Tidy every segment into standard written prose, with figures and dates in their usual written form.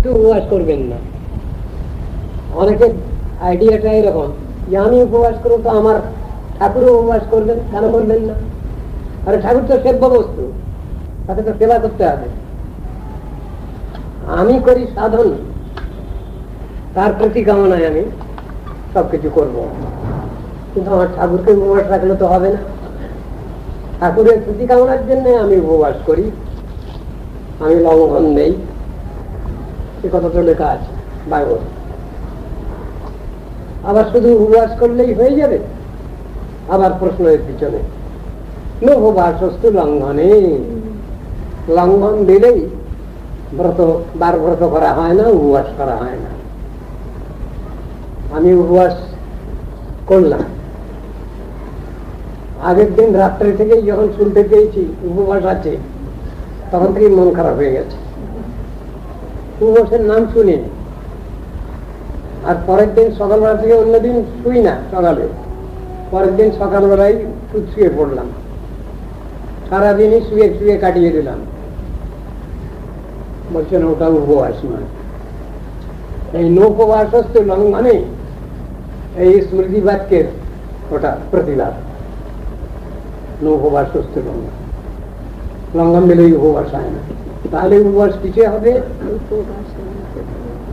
উপবাস করবেন না। অনেকের আইডিয়াটা এরকম যে আমি উপবাস করবো তো আমার ঠাকুরও উপবাস করবেন, কেন করবেন না? আরে ঠাকুর তো সেব্য বস্তু, তাকে তো সেবা করতে হবে। আমি করি সাধন, তার প্রতি কামনায় আমি সবকিছু করব, কিন্তু আমার ঠাকুরকে উপবাস রাখলে তো হবে না। ঠাকুরের প্রতি কামনার জন্য আমি উপবাস করি, আমি লঙ্ঘন নেই, এ কথা তো লেখা আছে বাইবেল। আবার শুধু উপবাস করলেই হয়ে যাবে? আবার প্রশ্ন এর পিছনে, লোভবাসস্তু লঙ্ঘনে, লঙ্ঘন দিলেই ব্রত বার ব্রত করা হয় না, উপবাস করা হয় না। আমি উপবাস করলাম, আগের দিন রাত্রে থেকেই যখন শুনতে পেয়েছি উপবাস আছে, তখন থেকেই মন খারাপ হয়ে গেছে। উপবাসের নাম শুনি, আর পরের দিন সকালবেলা থেকে অন্যদিন শুই না, সকালে পরের দিন সকালবেলায় শুয়ে পড়লাম, সারাদিনই শুয়ে শুয়ে কাটিয়ে দিলাম। বলছেন ওটা উপবাস নয়। এই নৌপবাসস্থ লঙ্ঘনে এই স্মৃতি বাক্যের ওটা প্রতিলাভ। নৌপবাসস্থ লঙ্ঘন, লঙ্ঘন দিলেই উপবাস হয় না। তাহলে উপবাস কিসে হবে?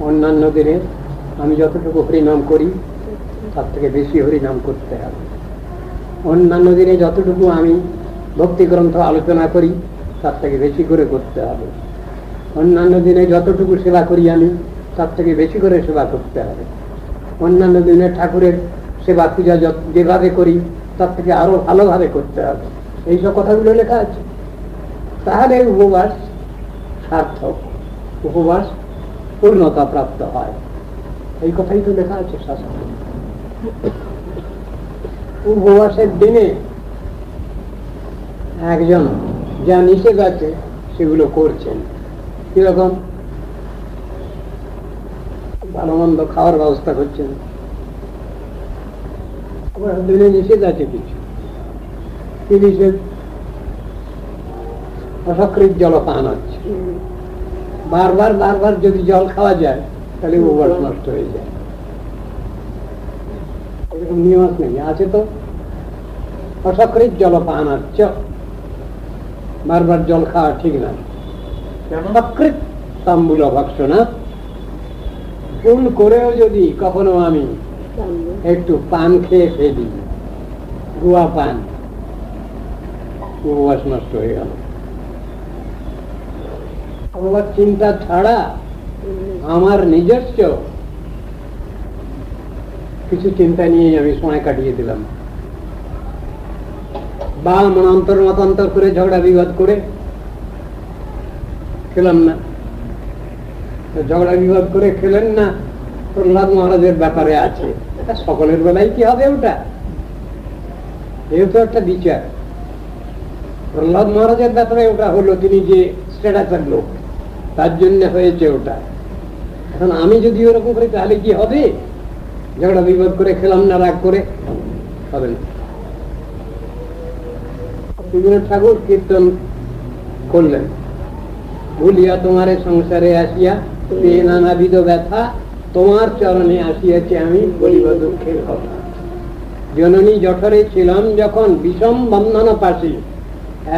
অন্যান্য দিনে আমি যতটুকু হরিনাম করি তার থেকে বেশি হরিনাম করতে হবে। অন্যান্য দিনে যতটুকু আমি ভক্তি গ্রন্থ আলোচনা করি তার থেকে বেশি করে করতে হবে। অন্যান্য দিনে যতটুকু সেবা করি আমি তার থেকে বেশি করে সেবা করতে হবে। অন্যান্য দিনে ঠাকুরের সেবা পূজা যেভাবে করি তার থেকে আরো ভালোভাবে করতে হবে। এইসব কথাগুলো লেখা আছে। তাহলে উপবাস সার্থক, উপবাস পূর্ণতা প্রাপ্ত হয়। এই কথাই তো লেখা আছে শাস্ত্রে। উপবাসের দিনে একজন যা নিষেধ আছে সেগুলো করছেন। কিরকম? ভালো মন্দ খাওয়ার ব্যবস্থা করছেন, দিনে নিষেধ আছে কিছু। কি নিষেধ? অসকৃত জলপান হচ্ছে। বারবার বারবার যদি জল খাওয়া যায় তাহলে উপবাস নষ্ট হয়ে যায়। এরকম নিয়ম আছে তো। অসকৃত জলপান হচ্ছে, বারবার জল খাওয়া ঠিক না। সকৃত তাম্বুল ভক্ষণা, ভুল করেও যদি কখনো আমি একটু পান খেয়ে ফেলি, গুয়া পান, উপবাস নষ্ট হয়ে গেল। উপবাস চিন্তা ছাড়া আমার নিজস্ব কিছু চিন্তা নিয়ে আমি সময় কাটিয়ে দিলাম, বা মনান্তর মতান্তর করে ঝগড়া বিবাদ করে খেলাম না। ঝগড়া বিবাদ করে খেলেন না, প্রহ্লাদ মহারাজের ব্যাপারে আছে। সকলের বেলায় কি হবে ওটা? যেহেতু একটা বিচার, প্রহ্লাদ মহারাজের ব্যাপারে ওটা হলো, তিনি যে স্ট্যাটাসের লোক, তার জন্য হয়েছে ওটা। এখন আমি যদি ওরকম করি তাহলে কি হবে? ঝগড়া বিবাদ করে খেলাম না, রাগ করে হবে না। ঠাকুর কীর্তন করলেন, ভুলিয়া তোমার সংসারে আসিয়া নানাবিধ ব্যথা, তোমার চরণে আসিয়াছে আমি বলিব দুঃখের কথা। জননী জঠরে ছিলাম যখন বিষম বন্ধন পাশে,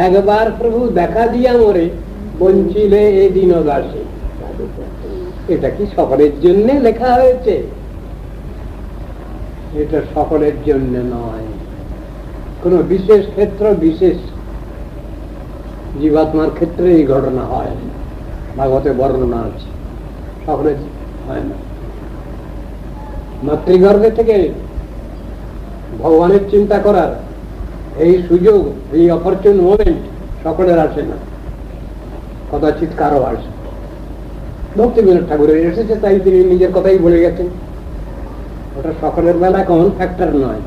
একবার প্রভু দেখা দিয়া মরে বঞ্চিলে এ দিন দাসে। এটা কি সকলের জন্য লেখা হয়েছে? এটা সকলের জন্য নয়। কোন বিশেষ ক্ষেত্র, বিশেষ জীবাত্মার ক্ষেত্রে এই ঘটনা হয়, ভাগবতে বর্ণনা আছে, সকলের হয় না। মাতৃগর্ভে থেকে ভগবানের চিন্তা করার এই সুযোগ, এই অপরচুন মোমেন্ট সকলের আসে না, কদাচিৎ কারো আসে। ভক্তিবিনোদ ঠাকুরের এসেছে, তাই তিনি নিজের কথাই বলে গেছেন। ওটা সকলের বেলা কোন ফ্যাক্টর নয়,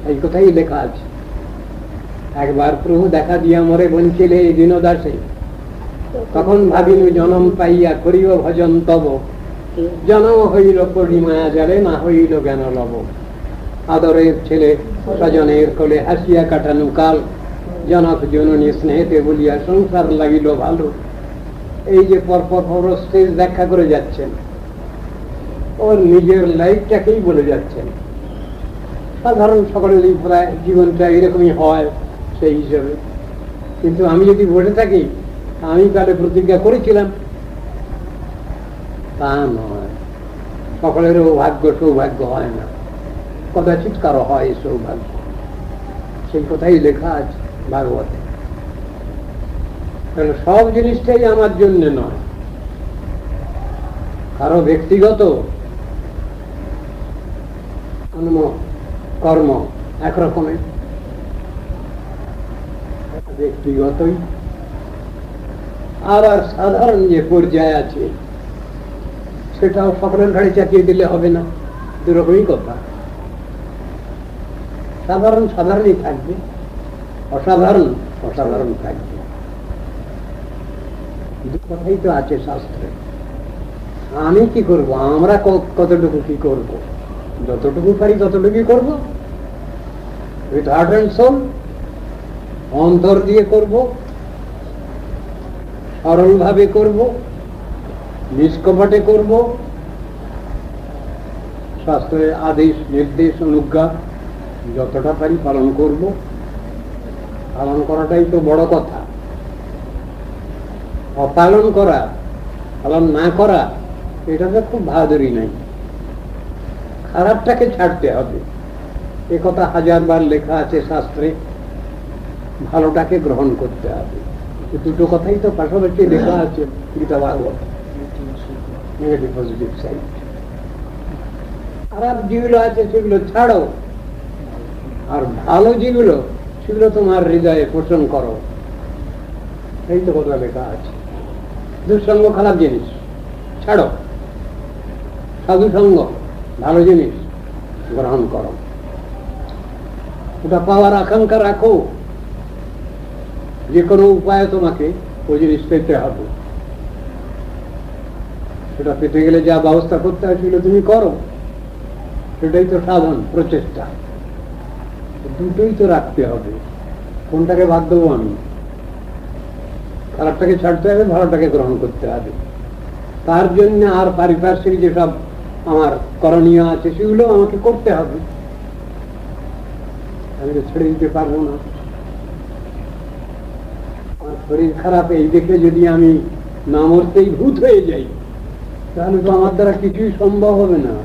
এই কথাই লেখা আছে। একবার প্রভু দেখা দিয়া মরে বঞ্চিলে এই দিন দাসে, তখন ভাবিনু জনম পাইয়া করিব ভজন তব, জনম হইল পূর্ণিমায়া জলে, না হইল জ্ঞান লব। আদরের ছেলে স্বজনের কোলে হাসিয়া কাটানো কাল, জনক জননী স্নেহেতে বলিয়া সংসার লাগিল ভালো। এই যে পরপর স্টেজ ব্যাখ্যা করে যাচ্ছেন, ওর নিজের লাইফটাকেই বলে যাচ্ছেন। সাধারণ সকলেরই প্রায় জীবনটা এরকমই হয় সেই হিসাবে। কিন্তু আমি যদি বসে থাকি, আমি কালে প্রতিজ্ঞা করেছিলাম, তা নয়। সকলেরও ভাগ্য সৌভাগ্য হয় না, কদাচিৎ কারো হয় সৌভাগ্য। সেই কথাই লেখা আছে ভাগবতে। তাহলে সব জিনিসটাই আমার জন্য নয়, কারো ব্যক্তিগত কর্ম একরকমের, ব্যক্তিগতই। আবার সাধারণ যে পর্যায়ে আছে সেটাও সকলের ঘাড়ে চাপিয়ে দিলে হবে না, দুরকমই কথা। সাধারণ সাধারণই থাকবে, অসাধারণ অসাধারণ থাকবে। দু কথাই তো আছে শাস্ত্রে। আমি কি করব, আমরা কতটুকু কি করব, যতটুকু পারি ততটুকুই করব, উইথ হার্ট অ্যান্ড সোল, অন্তর দিয়ে করব, সরল ভাবে করব, নিষ্কপটে করব, শাস্ত্রের আদেশ নির্দেশ অনুজ্ঞা যতটা পারি পালন করব। পালন করাটাই তো বড় কথা। অপালন করা, পালন না করা, এটাতে খুব বাহাদুরি নাই। খারাপটাকে ছাড়তে হবে, এ কথা হাজারবার লেখা আছে শাস্ত্রে। ভালোটাকে গ্রহণ করতে হবে। দুটো কথাই তো পাশাপাশি লেখা আছে Gita Bhagavat. Negative positive side. খারাপ যেগুলো আছে সেগুলো ছাড়ো, আর ভালো যেগুলো সেগুলো তোমার হৃদয়ে পোষণ করো। এই তো কথা লেখা আছে। দুঃসঙ্গ খারাপ জিনিস ছাড়ো, সাধু সঙ্গ ভালো জিনিস গ্রহণ করো। ওটা পাওয়ার আকাঙ্ক্ষা রাখো, যে কোনো উপায়ে তোমাকে ওই জিনিস পেতে হবে। সেটা পেতে গেলে যা ব্যবস্থা করতে হয় সেগুলো তুমি করো, সেটাই তো সাধন প্রচেষ্টা। দুটোই তো রাখতে হবে। কোনটাকে বাদ দেবো আমি? খারাপটাকে ছাড়তে হবে, ভালোটাকে গ্রহণ করতে হবে। তার জন্য আর পারিপার্শ্বিক যেসব আমার করণীয় আছে সেগুলো আমাকে করতে হবে। আমি তো ছেড়ে দিতে পারবো না। আমার শরীর খারাপ এই দেখে যদি আমি না মরতেই ভূত হয়ে যাই, তাহলে তো আমার দ্বারা কিছুই সম্ভব হবে না।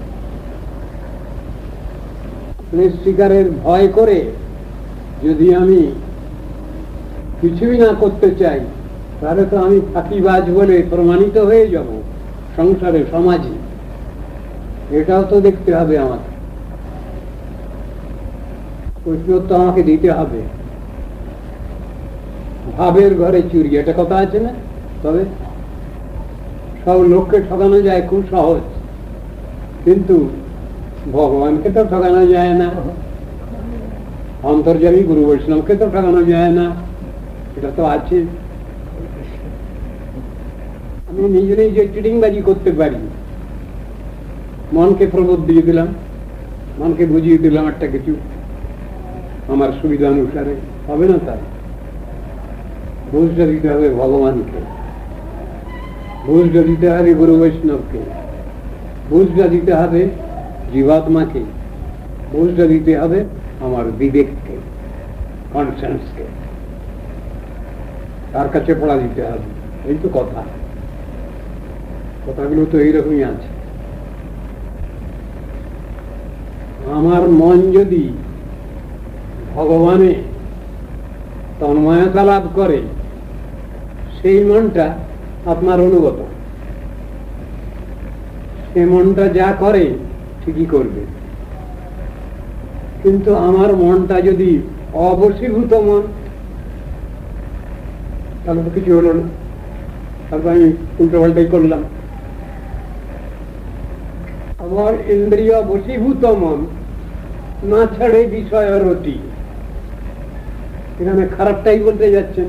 শিকারের ভয় করে যদি আমি কিছুই না করতে চাই, তাহলে তো আমি ফাঁকিবাজ বলে প্রমাণিত হয়ে যাব সংসারে, সমাজে। এটাও তো দেখতে হবে আমাকে, উত্তর তো আমাকে দিতে হবে। ভাবের ঘরে চুরি, এটা কথা আছে না? তবে সব লোককে ঠকানো যায় খুব সহজ, কিন্তু ভগবানকে তো ঠকানো যায় না, অন্তর্যামী গুরু বৈষ্ণবকে তো ঠকানো যায় না। এটা তো আছে। আমি নিজেরাই যে চিটিংবাজি করতে পারি, মনকে প্রবোধ দিয়ে দিলাম, মনকে বুঝিয়ে দিলাম একটা কিছু আমার সুবিধা অনুসারে, হবে না? তাই বুঝটা দিতে হবে ভগবানকে, বুঝটা দিতে হবে গুরু বৈষ্ণবকে, বুঝটা দিতে হবে জীবাত্মাকে, বুঝটা দিতে হবে আমার বিবেককে, কনসেন্সকে, তার কাছে পড়া দিতে হবে। এই তো কথা, কথাগুলো তো এইরকমই আছে। আমার মন যদি ভগবানে তন্ময়তা লাভ করে, সেই মনটা আপনার অনুগত। সে মনটা যা করে ঠিকই করবে। কিন্তু আমার মনটা যদি অবশীভূত মন, তাহলে তো কিছু হলো না, তারপর আমি উল্টো পাল্টাই করলাম। আমার ইন্দ্রিয় বশীভূত মন না ছাড়ে বিষয় রতি, এখানে খারাপটাই বলতে যাচ্ছেন।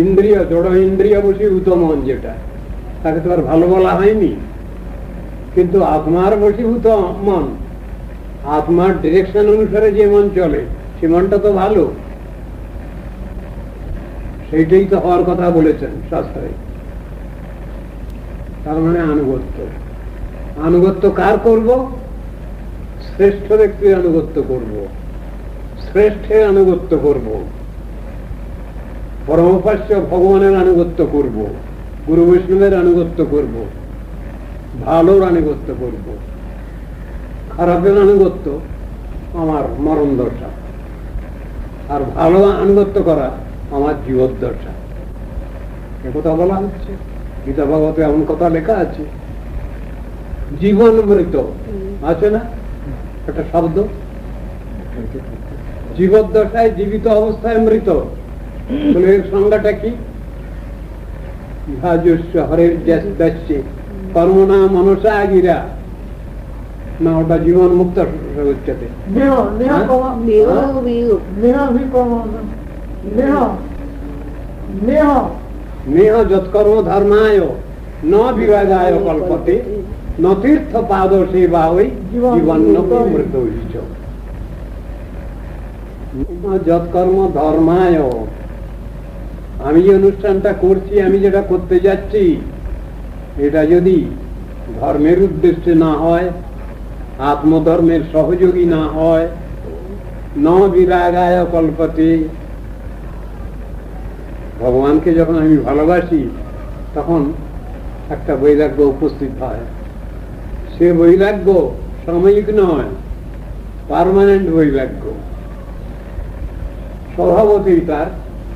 ইন্দ্রিয়, জড় ইন্দ্রিয় বশীভূত মন যেটা, তাকে তো আর ভালো বলা হয়নি। কিন্তু আত্মার বশীভূত মন, আত্মার ডিরেকশন অনুসারে যে মন চলে, সে মনটা তো ভালো। সেইটাই তো হওয়ার কথা বলেছেন শাস্ত্রে। তার মানে আনুগত্য। আনুগত্য কার করব? শ্রেষ্ঠ ব্যক্তির আনুগত্য করব, শ্রেষ্ঠের আনুগত্য করব, পরমোপাস্য ভগবানের আনুগত্য করব, গুরু বৈষ্ণবের আনুগত্য করব, ভালোর আনুগত্য করব। খারাপের আনুগত্য আমার মরণ দশা, আর ভালো আনুগত্য করা আমার জীবদ্দশা। একথা বলা হচ্ছে গীতা ভাগবতে, এমন কথা লেখা আছে। জীবন মৃত আছে না একটা শব্দ, জীবদ্দশায় জীবিত অবস্থায় মৃত। এর সংজ্ঞাটা কি? হরের দাস্যে কর্মণা মনসা গিরা, না ওটা জীবন মুক্ত উচ্চতে। নেহ যৎকর্ম ধর্মায় ন বিরাগায় কল্পতে ন তীর্থ পাদ সেবা ওই জীবন মৃত। যৎকর্ম ধর্মায়, আমি যে অনুষ্ঠানটা করছি, আমি যেটা করতে যাচ্ছি, এটা যদি ধর্মের উদ্দেশ্যে না হয়, আত্মধর্মের সহযোগী না হয়, ন বিরাগায় কল্পতে, ভগবানকে যখন আমি ভালোবাসি তখন একটা বৈরাগ্য উপস্থিত হয়। সে বৈরাগ্য সাময়িক নয়, পার্মানেন্ট বৈরাগ্য। স্বভাবতই তার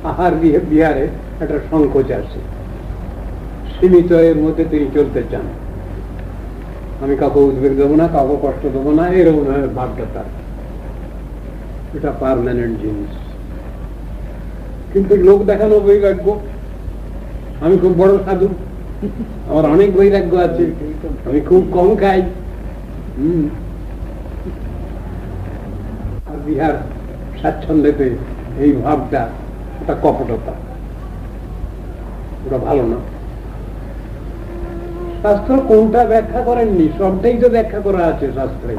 আহার বিহারে একটা সংকোচ আছে, সীমিত এর মধ্যে তিনি চলতে চান। আমি কাউকে উদ্বেগ দেবো না, কাউকে কষ্ট দেবো না, এরকম ভাগ্যতা। এটা পার্মানেন্ট জিনিস। কিন্তু লোক দেখানো বৈরাগ্য, আমি খুব বড় সাধু, আমার অনেক বৈরাগ্য আছে, আমি খুব কম খাই, আর বিহার স্বাচ্ছন্দ্যতে এই ভাবটা, ওটা কপটতা, ওটা ভালো না। শাস্ত্র কোনটা ব্যাখ্যা করেননি, সবটাই তো ব্যাখ্যা করা আছে শাস্ত্রে।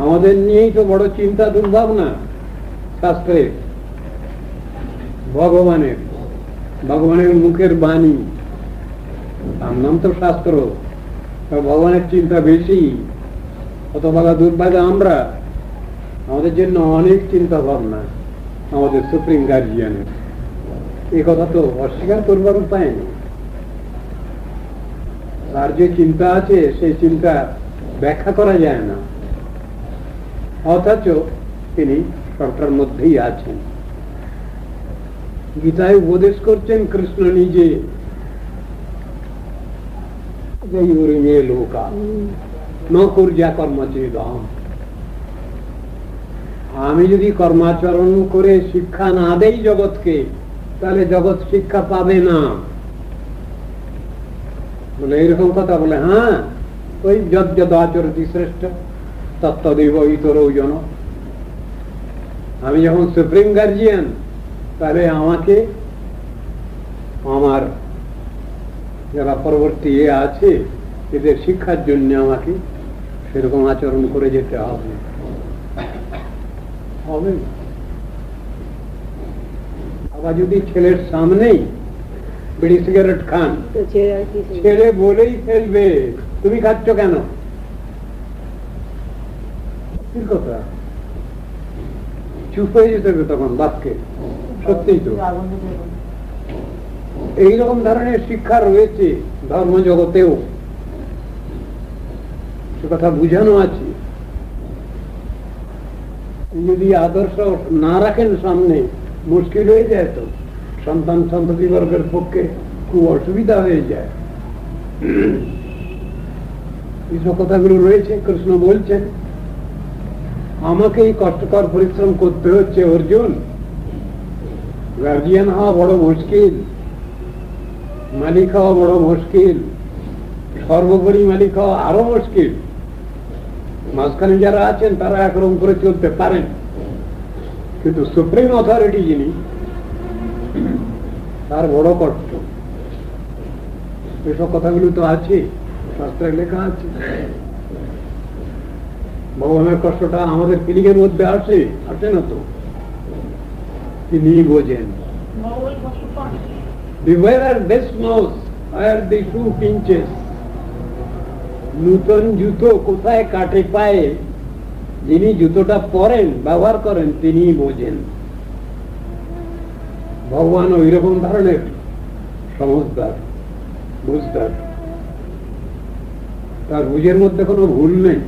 আমাদের নিয়েই তো বড় চিন্তা দুর্ভাবনা শাস্ত্রে। ভগবানের মুখের বাণী, তার নাম তো শাস্ত্র। ভগবানের চিন্তা বেশি, কত ভাগা দুর্ভাগা আমরা। আমাদের জন্য অনেক চিন্তা ভাবনা আমাদের সুপ্রিম গার্জিয়ানের। এই কথা তো অস্বীকার করবার উপায় নেই। তার যে চিন্তা আছে সেই চিন্তা ব্যাখ্যা করা যায় না, অথচ তিনি সবটার মধ্যেই আছেন। গীতায় উপদেশ করছেন কৃষ্ণ নিজে, লোকা ন কুর্যা কর্মচেদম। আমি যদি কর্মাচরণ করে শিক্ষা না দেই জগৎকে, তাহলে জগৎ শিক্ষা পাবে না। বলে এরকম কথা বলে, হ্যাঁ, ওই যদ্যদ আচরতি শ্রেষ্ঠ তত্ত্বদেব ইতরৌ জন। আমি যখন সুপ্রিম গার্জিয়ান, তাহলে আমাকে আমার যারা পরবর্তী আছে এদের শিক্ষার জন্য আমাকে সেরকম আচরণ করে যেতে হবে। আবার যদি ছেলের সামনেই বিড়ি সিগারেট খান, ছেলে বলেই ফেলবে তুমি খাচ্ছ কেন, কথা চুপ হয়ে যেতে হবে তখন বাপকে। সত্যিই তো এইরকম ধরনের শিক্ষা রয়েছে ধর্ম জগতেও, সে কথা বুঝানো আছে। যদি আদর্শ না রাখেন সামনে, মুশকিল হয়ে যায়, তো সন্তান সন্ততি বর্গের পক্ষে খুব অসুবিধা হয়ে যায়। এইসব কথাগুলো রয়েছে। কৃষ্ণ বলছেন আমাকে এই কষ্টকর পরিশ্রম করতে হচ্ছে অর্জুন। গার্জিয়ান হওয়া বড় মুশকিল, মালিক হওয়া বড় মুশকিল, সর্বোপরি মালিক হওয়া আরো মুশকিল। মাঝখানে যারা আছেন তারা একরকম করে চলতে পারেন, কিন্তু সুপ্রিম অথরিটি যিনি, তার বড় কষ্ট। এসব কথাগুলো তো আছে, শাস্ত্রে লেখা আছে। ভগবানের কষ্টটা আমাদের ফিলিং এর মধ্যে আসে না তো? তিনিই বোঝেন। The wearer best knows where the shoe pinches. নূতন জুতো কোথায় কাটে পায়ে, যিনি জুতোটা পরেন ব্যবহার করেন তিনিই বোঝেন। ভগবান ওই রকম ধরনের সমঝদার, বুঝদার, তার বুঝের মধ্যে কোনো ভুল নেই,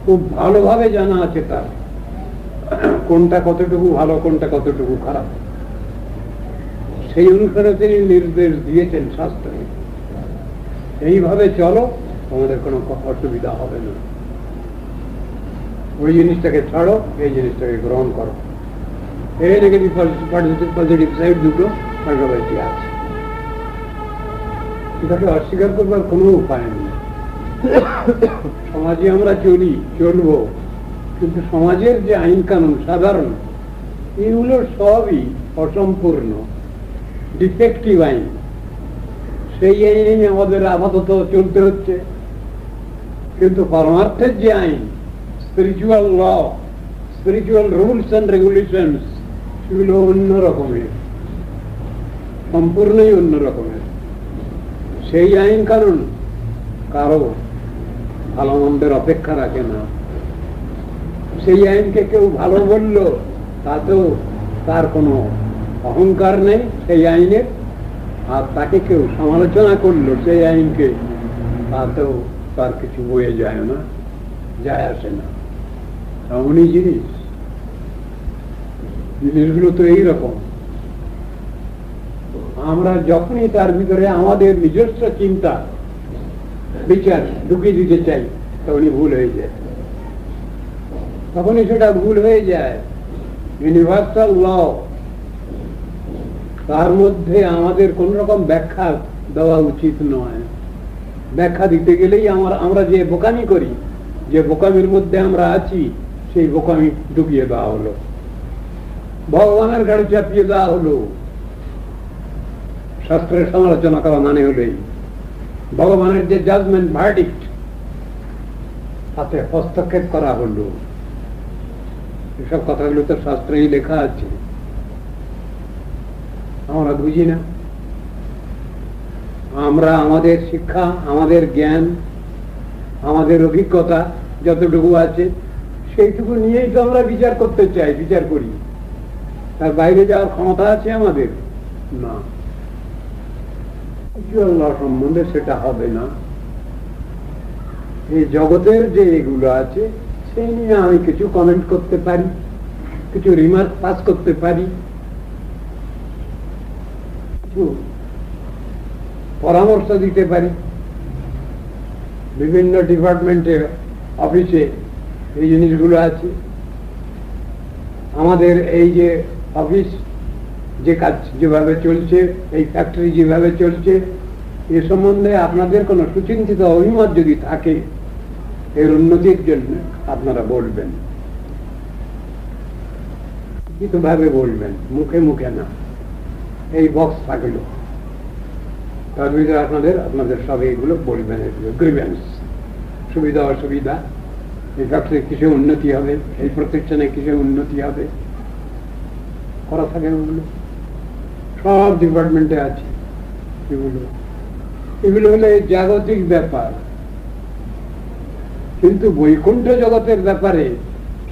খুব ভালোভাবে জানা আছে তার কোনটা কতটুকু ভালো কোনটা কতটুকু খারাপ। সেই অনুসারে তিনি নির্দেশ দিয়েছেন শাস্ত্রে, এইভাবে চলো, তোমাদের কোনো অসুবিধা হবে না, ওই জিনিসটাকে ছাড়ো, এই জিনিসটাকে গ্রহণ করো। এই নেগেটিভ পজিটিভ সাইড দুটো পাশাপাশি আছে, এটাকে অস্বীকার করবার কোনো উপায় নেই। সমাজে আমরা চলবো, কিন্তু সমাজের যে আইন কানুন সাধারণ, এগুলো সবই অসম্পূর্ণ, ডিফেক্টিভ আইন। সেই আইনে আমাদের আপাতত চলতে হচ্ছে, কিন্তু পরমার্থের যে আইন, spiritual law, spiritual rules and regulations, সেগুলো অন্য রকমের, সম্পূর্ণই অন্য রকমের। সেই আইন কানুন কারো ভালো মন্দের অপেক্ষা রাখে না। সেই আইনকে কেউ ভালো বলল, তাতেও তার কোনো অহংকার নেই সেই আইনের, আর তাকে কেউ সমালোচনা করলো সেই আইনকে, তাতেও তার কিছু বয়ে যায় না, যায় আসে না। এমনই জিনিসগুলো তো এইরকম। আমরা যখনই তার ভিতরে আমাদের নিজস্ব চিন্তা বিচার ঢুকিয়ে দিতে চাই, তখনই ভুল হয়ে যায়, তখনই সেটা ভুল হয়ে যায়। ইউনিভার্সাল ল, তার মধ্যে আমাদের কোন রকম ব্যাখ্যা দেওয়া উচিত নয়। ব্যাখ্যা দিতে গেলেই আমরা যে বোকামি করি, যে বোকামির মধ্যে আমরা আছি, সেই বোকামি ঢুকিয়ে দেওয়া হলো, ভগবানের গাড়ি চাপিয়ে দেওয়া হলো। শাস্ত্রের সমালোচনা করা মানে হলেই ভগবানের যে জাজমেন্ট ভার্ডিক্ট, তাতে হস্তক্ষেপ করা হলো। এসব কথাগুলো তো শাস্ত্রেই লেখা আছে, আমরা বুঝি না। আমরা আমাদের শিক্ষা, আমাদের জ্ঞান, আমাদের অভিজ্ঞতা যতটুকু আছে, সেইটুকু নিয়েই তো আমরা বিচার করতে চাই, বিচার করি। তার বাইরে যাওয়ার ক্ষমতা আছে আমাদের না। সম্বন্ধে সেটা হবে না। এই জগতের যে এগুলো আছে, সেই নিয়ে আমি কিছু কমেন্ট করতে পারি, কিছু রিমার্ক পাস করতে পারি, কিছু পরামর্শ দিতে পারি। বিভিন্ন ডিপার্টমেন্টে, অফিসে এই জিনিসগুলো আছে। আমাদের এই যে অফিস, যে কাজ যেভাবে চলছে, এই ফ্যাক্টরি যেভাবে চলছে, এ সম্বন্ধে আপনাদের কোনো সুচিন্তিত অভিমত যদি থাকে, এর উন্নতির জন্য আপনারা বলবেন, লিখিতভাবে বলবেন, মুখে মুখে না। এই বক্স থাকলো, তার ভিতরে আপনাদের সব এইগুলো বলবেন, গ্রিভেন্স, সুবিধা অসুবিধা, এই ফ্যাক্টরি কিসে উন্নতি হবে, এই প্রতিষ্ঠানে কিসে উন্নতি হবে, করা থাকে। ওগুলো সব ডিপার্টমেন্টে আছে। এগুলো হলে জাগতিক ব্যাপার, কিন্তু বৈকুণ্ঠ জগতের ব্যাপারে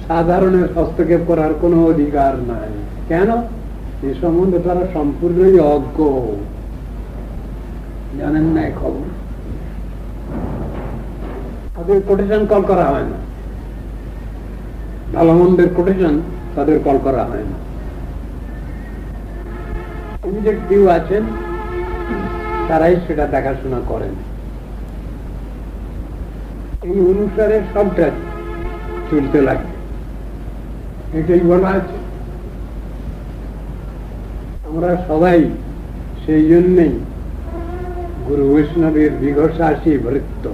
সাধারণের হস্তক্ষেপ করার কোনো অধিকার নাই। কেন? এ সম্বন্ধে তারা সম্পূর্ণই অজ্ঞ, জানেন না খবর। তাদের কোটেশন কল করা হয় না, ভালো মন্দের কোটেশন তাদের কল করা হয় না। কেউ আছেন, তারাই সেটা দেখাশোনা করেন। এই অনুসারে সবটা চলতে লাগে, এটাই বলা আছে। আমরা সবাই সেই জন্যেই গুরু বৈষ্ণবের বিঘষাসী ভৃত্য।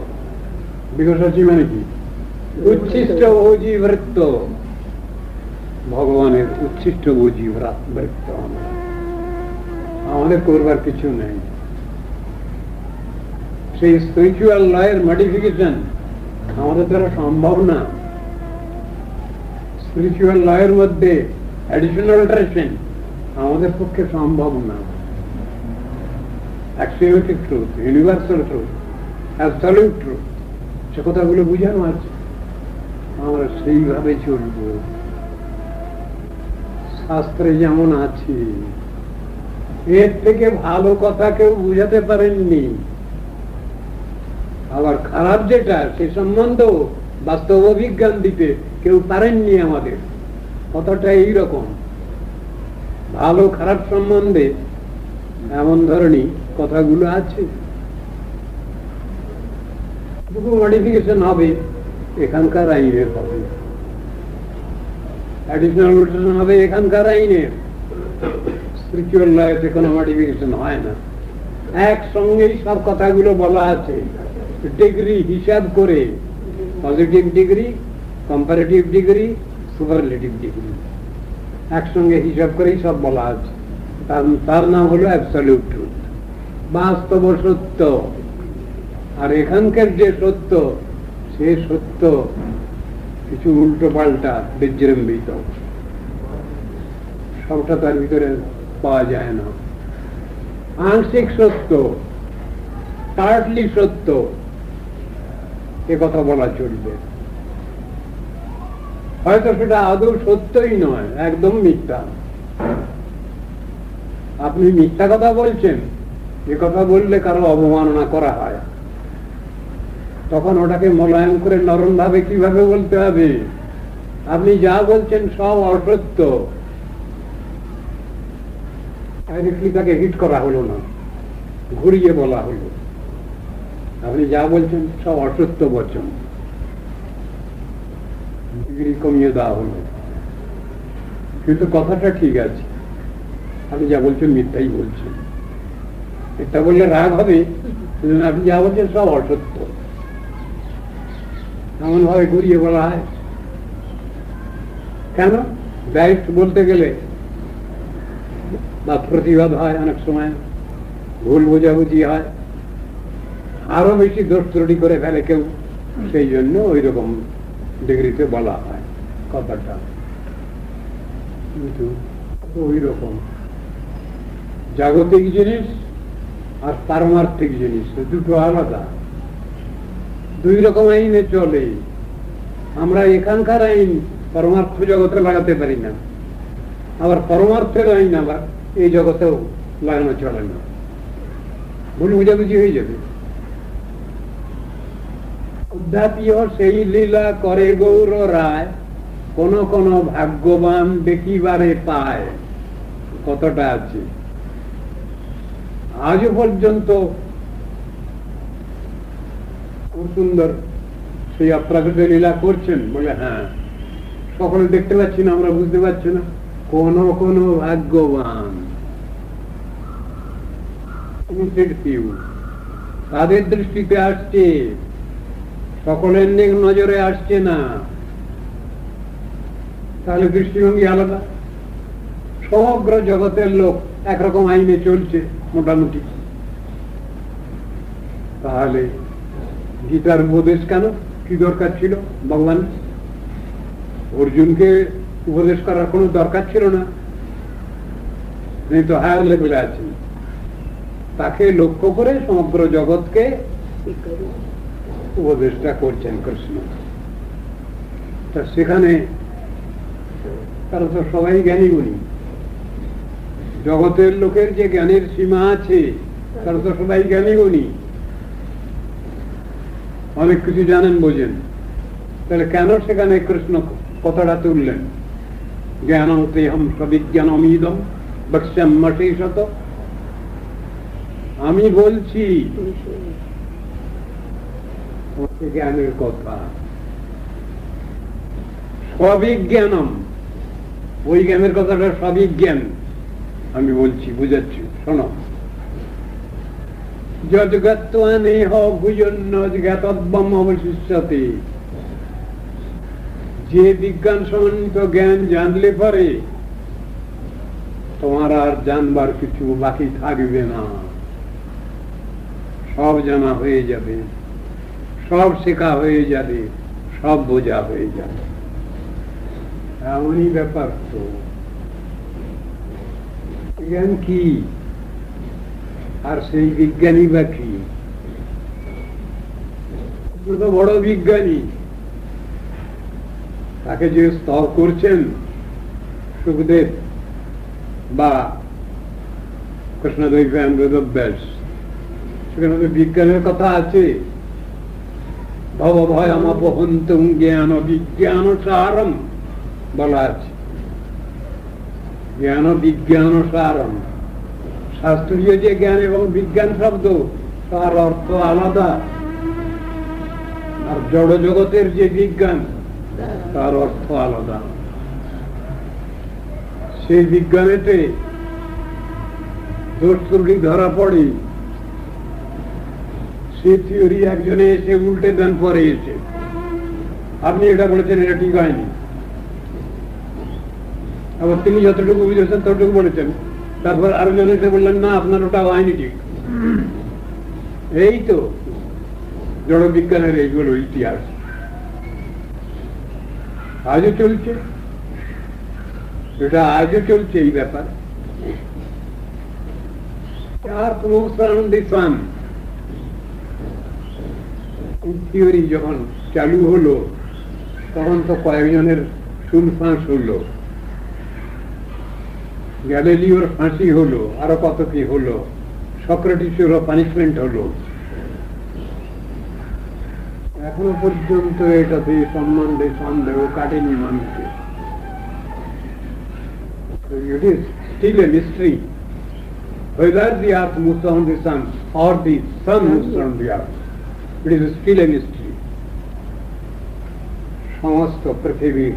বিঘষাসী মানে কি? উচ্ছিষ্ট ভোজী ভৃত্য, ভগবানের উচ্ছিষ্ট ভোজী ভৃত্য। আমাদের করবার কিছু নেই। সেই স্পিরিচুয়াল লয়ের মডিফিকেশন আমাদের দ্বারা সম্ভব না। স্পিরিচুয়াল লয়ের মধ্যে অ্যাডিশনাল অল্টারেশন আমাদের পক্ষে সম্ভব না। Axiomatic truth, universal truth, absolute truth, সে কথাগুলো বুঝানো আছে। আমরা সেইভাবে চলব। শাস্ত্রে যেমন আছে, এর থেকে ভালো কথা কেউ বুঝাতে পারেননি। আবার খারাপ যেটা সে সম্বন্ধেও বাস্তব অভিজ্ঞান দিতে কেউ পারেননি আমাদের। কথাটা এইরকম, ভালো খারাপ সম্বন্ধে এমন ধরনের কথাগুলো আছে। মডিফিকেশন হবে এখানকার আইনের, হবে অ্যাডিশনাল মডিফিকেশন হবে এখানকার আইনের। স্পিরিচুয়াল লাইফে কোনো মডিফিকেশন হয় না, একসঙ্গেই সব কথাগুলো বলা আছে। ডিগ্রি হিসাব করে, positive degree, comparative degree, superlative degree একসঙ্গে হিসাব করেই সব বলা আছে। তার নাম হলো অ্যাবসলিউট ট্রুথ, বাস্তব সত্য। আর এখানকার যে সত্য, সে সত্য কিছু উল্টো পাল্টা বিজৃম্বিত, সবটা তার ভিতরে পাওয়া যায় না। আংশিক সত্য, পার্টলি সত্য, এ কথা বলা চলবে। হয়তো সেটা আদৌ সত্যই নয়, একদম মিথ্যা। আপনি মিথ্যা কথা বলছেন, এ কথা বললে কারো অবমাননা করা হয়, তখন ওটাকে মোলায়েম করে নরম ভাবে কিভাবে বলতে হবে? আপনি যা বলছেন সব অসত্য, ডাইরেক্টলি তাকে হিট করা হলো না, ঘুরিয়ে বলা হলো আপনি যা বলছেন সব অসত্য বচন, ডিগ্রি কমিয়ে দেওয়া হলো। কিন্তু কথাটা ঠিক আছে, আপনি যা বলছেন মিথ্যাই বলছেন। এটা বললে রাগ হবে, আপনি যা বলছেন সব অসত্য, এমন ভাবে ঘুরিয়ে বলা হয়। কেন? ডাইরেক্ট বলতে গেলে বা প্রতিবাদ হয়, অনেক সময় ভুল বোঝাবুঝি হয়, আরো বেশি দোষ ত্রুটি করে ফেলে কেউ, সেই জন্য ওই রকম ডিগ্রিতে বলা হয় কথাটা। কিন্তু ওই রকম জাগতিক জিনিস আর পারমার্থিক জিনিস দুটো আলাদা, দুই রকম আইনে চলে। আমরা এখানকার আইন পরমার্থ জগতে লাগাতে পারি না, আবার পরমার্থের আইন আবার এই জগতেও লাগানো চলে না, ভুল বুঝাবুঝি হয়ে যাবে। উদ্ধাপীয় সেই লীলা করে গৌর রায়, কোন কোন ভাগ্যবান দেখিবারে পায়। কতটা আছে আজও পর্যন্ত খুব সুন্দর সেই অপ্রাকৃত লীলা করছেন বলে, হ্যাঁ সকলে দেখতে পাচ্ছি না, আমরা বুঝতে পারছি না। কোন কোন ভাগ্যবান, তাদের দৃষ্টিতে আসছে, সকলের নজরে আসছে না, তাহলে দৃষ্টিভঙ্গি আলাদা। সমগ্র জগতের লোক একরকম আইনে চলছে মোটামুটি, তাহলে গীতার উপদেশ কেন? কি দরকার ছিল? ভগবান অর্জুনকে উপদেশ করার কোনো দরকার ছিল না, তো হায়ার লেভেলে আছে, তাকে লক্ষ্য করে সমগ্র জগৎকে উপদেশটা করছেন কৃষ্ণ। তা সেখানে তারা তো সবাই জ্ঞানী গুণী, জগতের লোকের যে জ্ঞানের সীমা আছে তারা তো সবাই জ্ঞানী গুণী, অনেক কিছু জানেন বোঝেন। তাহলে কেন সেখানে কৃষ্ণ কথাটা তুললেন? জ্ঞানং তেহম সবিজ্ঞানমিদম বক্ষ্যাম্যশেষত, আমি বলছি জ্ঞানের কথা। সবিজ্ঞানম, ওই জ্ঞানের কথাটা সবিজ্ঞান আমি বলছি, বুঝাচ্ছি, শোনো। যজ্ঞত্বা নেহ ভুজন্য জ্ঞাতব্যম অবশিষ্যতে, যে বিজ্ঞান সম্বন্ধিত জ্ঞান জানলে পরে তোমার আর জানবার কিছু বাকি থাকবে না, সব জানা হয়ে যাবে, সব শেখা হয়ে যাবে, সব বোঝা হয়ে যাবে। এমনই ব্যাপার তো। বিজ্ঞান কি আর সেই বিজ্ঞানী বা কি? তো বড় বিজ্ঞানী, তাকে যে স্তর করছেন সুখদেব বা কৃষ্ণদ্বৈপায়ন বেদব্যাস, সেখানে তো বিজ্ঞানের কথা আছে। ভব ভয়মপহন্তুম জ্ঞান বিজ্ঞান সারম বলা আছে। জ্ঞান বিজ্ঞান সারম, শাস্ত্রীয় যে জ্ঞান এবং বিজ্ঞান শব্দ তার অর্থ আলাদা, আর জড় জগতের যে বিজ্ঞান তার অর্থ আলাদা। সেই বিজ্ঞানেতে দোষ ত্রুটি ধরা পড়ে, সে থিওরি একজনে এসে উল্টে দেন পরে এসে, আপনি এটা বলেছেন, এটা ঠিক হয়নি। আবার তিনি যতটুকু বুঝেছেন ততটুকু বলেছেন, তারপর আরো জন এসে বললেন না আপনার ওটা হয়নি ঠিক। এই তো জড় বিজ্ঞানের এইগুলো ইতিহাস আজও চলছে, এটা আজও চলছে এই ব্যাপার। থিওরি যখন চালু হলো তখন তো কয়েকজনের সুলফাঁস হলো, গ্যালিলিওর ফাঁসি হলো, আরো কত কি হলো, সক্রেটিসেরও পানিশমেন্ট হলো। এখনো পর্যন্ত এটাতে সম্বন্ধে সন্দেহ কাটেনি মানুষকে। It is still a mystery whether the earth moves around the sun or the sun moves around the earth. It is still a mystery. সমস্ত পৃথিবীর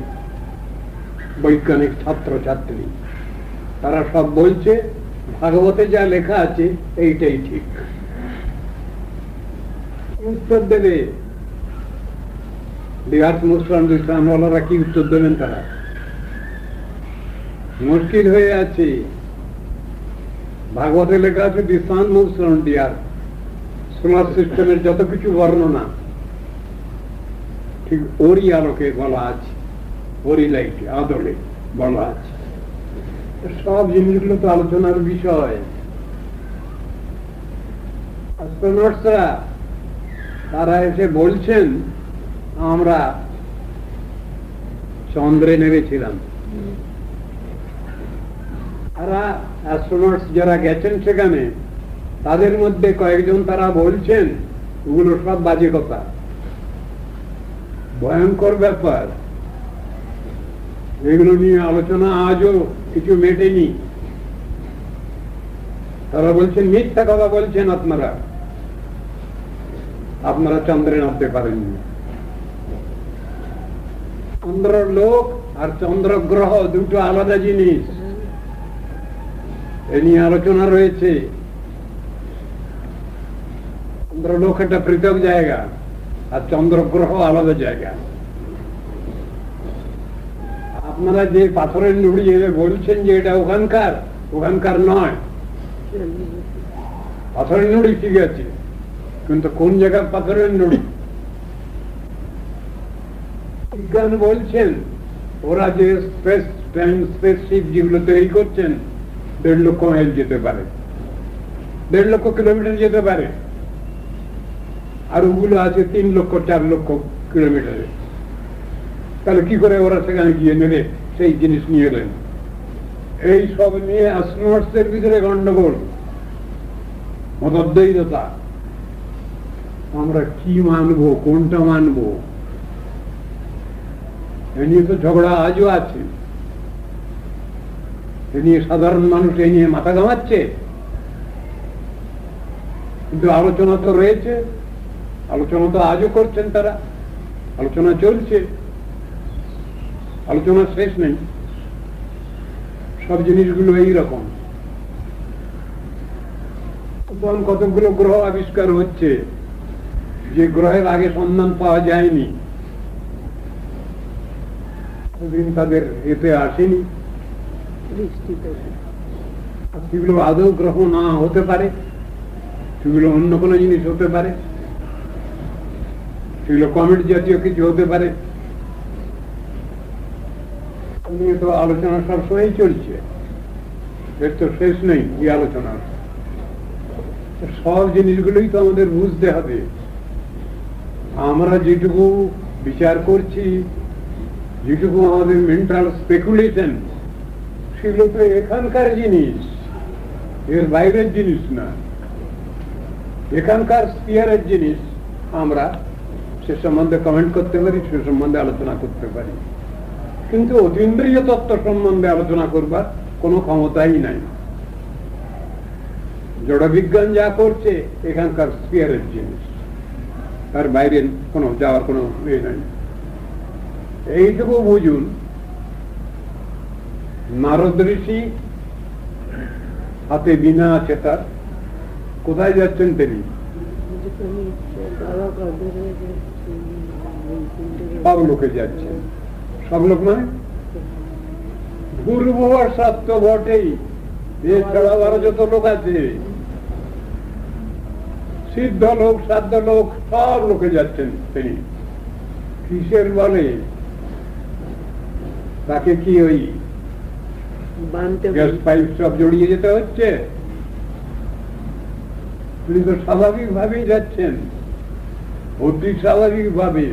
বৈজ্ঞানিক ছাত্র ছাত্রী তারা সব বলছে ভাগবতে যা লেখা আছে এইটাই ঠিক। উত্তর দেবে the earth moves around the sun ওনারা কি উত্তর দেবেন? তারা মুশকিল হয়ে আছে। ভাগবতে লেখা আছে the sun moves around the earth, solar সিস্টেমের যত কিছু বর্ণনা ঠিক ওরই আলোকে বলা আছে, ওরই লাইটে আদলে বলা আছে। সব জিনিসগুলো তো আলোচনার বিষয়। অ্যাস্ট্রোনটসরা তারা এসে বলছেন আমরা চন্দ্রে নেমেছিলাম। তারা অ্যাস্ট্রোনটস যারা গেছেন সেখানে তাদের মধ্যে কয়েকজন তারা বলছেন ওগুলো সব বাজে কথা, ভয়ঙ্কর ব্যাপার, এগুলো নিয়ে আলোচনা আজও কিছু মেটেনি। তারা বলছেন মিথ্যা কথা বলছেন আপনারা, আপনারা চন্দ্রে নামতে পারেননি। চন্দ্র লোক আর চন্দ্র গ্রহ দুটো আলাদা জিনিস, এ নিয়ে আলোচনা রয়েছে। চন্দ্রলোক একটা পৃথক জায়গা আর চন্দ্র গ্রহ আলাদা জায়গা। আপনারা যে পাথরের নুড়ি বলছেন যে এটা ওখানকার, ওখানকার নয়। পাথরের নুড়ি ঠিক আছে, কিন্তু কোন জায়গায় পাথরের নুড়ি? বিজ্ঞান বলছেন ওরা যে স্পেসশিপ যেগুলো তৈরি করছেন 1.5 লক্ষ মাইল যেতে পারে, 1.5 লক্ষ কিলোমিটার যেতে পারে, আর ওগুলো আছে 3 লক্ষ 4 লক্ষ কিলোমিটারে। তাহলে কি করে ওরা সেখানে গিয়ে নেবে সেই জিনিস নিয়ে এলেন? এই সব নিয়ে অ্যাস্ট্রোনটসদের ভিতরে গন্ডগোল, মতদ্বৈধতা। আমরা কি মানবো, কোনটা মানবো, এ নিয়ে তো ঝগড়া আজও আছে। এ নিয়ে সাধারণ মানুষ এ নিয়ে মাথা ঘামাচ্ছে, কিন্তু আলোচনা তো রয়েছে, আলোচনা তো আজও করছেন তারা, আলোচনা চলছে, আলোচনা শেষ নেই। সব জিনিসগুলো এইরকম। কতগুলো গ্রহ আবিষ্কার হচ্ছে যে গ্রহের আগে সন্ধান পাওয়া যায়নি, তাদের এতে আসেনি। সেগুলো আদৌ গ্রহ না হতে পারে, সেগুলো অন্য কোনো জিনিস হতে পারে, সেগুলো কমেট জাতীয় কিছু হতে পারে। নিয়ে তো আলোচনা সবসময় চলছে। এর তো শেষ নেই এই আলোচনা। সব জিনিসগুলোই তো আমাদের বুঝতে হবে। আমরা যেটুকু বিচার করছি, যেটুকু আমাদের মেন্টাল স্পেকুলেশন, সেগুলো তো এখানকার জিনিস, এর বাইরের জিনিস না, এখানকার স্পিয়ারের জিনিস। আমরা সে সম্বন্ধে কমেন্ট করতে পারি, সে সম্বন্ধে আলোচনা করতে পারি, কিন্তু অতীন্দ্রিয় তত্ত্ব সম্বন্ধে আলোচনা করবার কোনো ক্ষমতাই নাই। জড় বিজ্ঞান যা করছে এখানকার স্পিয়ারের জিনিস, তার বাইরে কোনো যাওয়ার কোনো ইয়ে নাই। এইটুকু বুঝুন, নারদ ঋষি হাতে বীণা আছে তার, কোথায় যাচ্ছেন তিনি? সব লোকে যাচ্ছেন। সব লোক নয়, পূর্ব সাত্য বটেই, এছাড়া আরো যত লোক আছে, সিদ্ধ লোক, সাধ্য লোক, সব লোকে যাচ্ছেন তিনি। কিসের বলে? তাকে কি ওই গ্যাস পাইপ সব জড়িয়ে যেতে হচ্ছে? তিনি তো স্বাভাবিক ভাবেই যাচ্ছেন, অতি স্বাভাবিক ভাবে।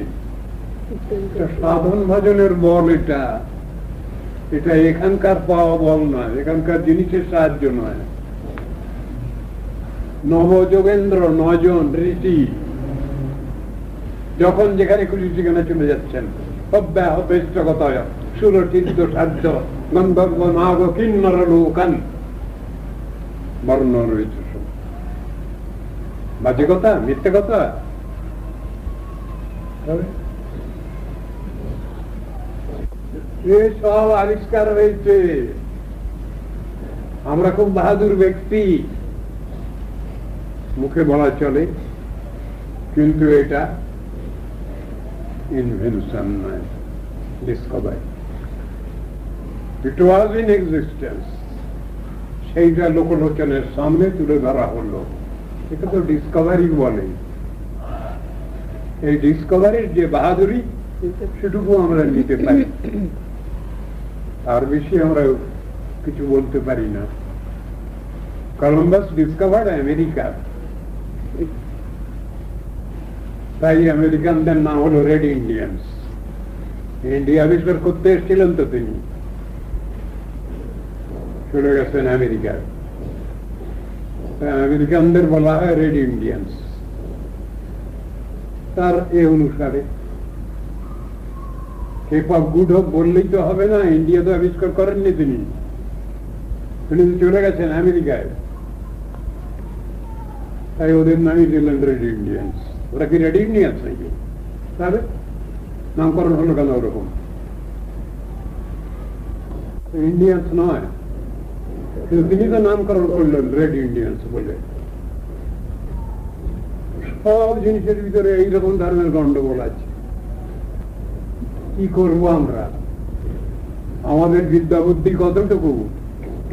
সাধন ভজনের বল এটা, এটা এখানকার পাওয়া বল নয়, এখানকার জিনিসের সাহায্য নয়। নবযোগেন্দ্র 9 জন ঋষি যখন যেখানে খুশি সেখানে চলে যাচ্ছেন। অব্যাহতগতায় সুরচিত সাধ্য গন্ধর্ব নাগ কিন্নর লোকান, বর্ণ রয়েছে সব। বাজে কথা, মিথ্যে কথা? সব আবিষ্কার হয়েছে। আমরা খুব বাহাদুর ব্যক্তি, মুখে বলা চলে, কিন্তু এটা ইনভেনশন নয়, Discovery. It was in existence, সেইটা লোকলোচনের সামনে তুলে ধরা হলো। এটা তো ডিসকভারি বলে। এই ডিসকভারির যে বাহাদুরি, সেটুকু আমরা নিতে পারি, তার বেশি আমরা কিছু বলতে পারি না। কলম্বাস ডিসকভার্ড আমেরিকা, তাই আমেরিকানদের নাম হলো রেড ইন্ডিয়ান্স। ইন্ডিয়া আবিষ্কার করতে এসেছিলেন তো তিনি, চলে গেছেন আমেরিকায়। আমেরিকানদের বলা হয় রেড ইন্ডিয়ান্স। তার এ অনুসারে কেপ অফ গুড হোপ বললেই তো হবে না, ইন্ডিয়া তো আবিষ্কার করেননি তিনি, তিনি চলে গেছেন আমেরিকায়। তাই ওদের নামই দিলেন রেড ইন্ডিয়ান্স। ওরা কি রেড ইন্ডিয়ান্স নাকি? তাহলে নামকরণ হলো কেন ওরকম? ইন্ডিয়ান্স নয়, কিন্তু তিনি তো নামকরণ করলেন রেড ইন্ডিয়ান্স বলে। সব জিনিসের ভিতরে এইরকম ধরনের গন্ডগোল আছে। কি করবো আমরা? আমাদের বিদ্যা বুদ্ধি কতটুকু,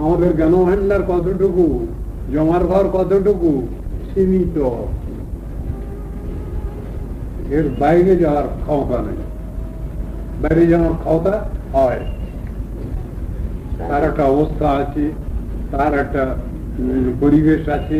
আমাদের জ্ঞান ভান্ডার কতটুকু, জমার ঘর কতটুকু, সীমিত। এর বাইরে যাওয়ার ক্ষমতা নেই। বাইরে যাওয়ার ক্ষমতা হয়, তার একটা অবস্থা আছে, তার একটা পরিবেশ আছে,